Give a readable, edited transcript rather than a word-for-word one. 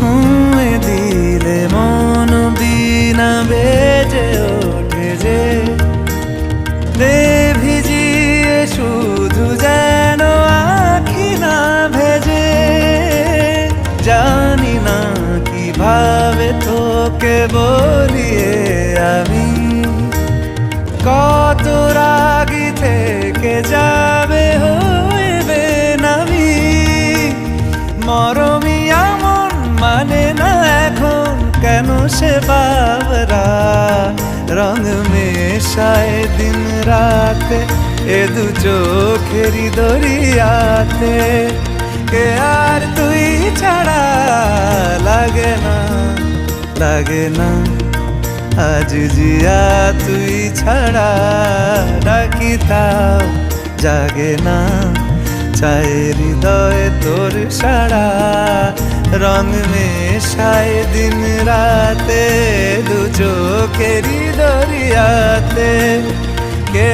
ছুঁয়ে দিলে মন বিনা বেজে ওঠে যে দে ভিজিয়ে শুধু যেন আখি না ভেজে। জানি না কিভাবে তোকে বলিয়ে আমি কত রাগি থেকে যাবে হইবে নামি। মরমি এমন মানে না এখন কেন সে বাবরা রং মেশায় দিন রাতে এ দু চোখেরই দরিয়াতে। কে আর তুই ছাড়া লাগে না লাগে না আজ জিয়া তুই ছাড়া ডাকি তাও জাগে না। চায় হৃদয় তোর সারা রং মেশায় দিন রাতে দু চোখেরই দরিয়াতে। কে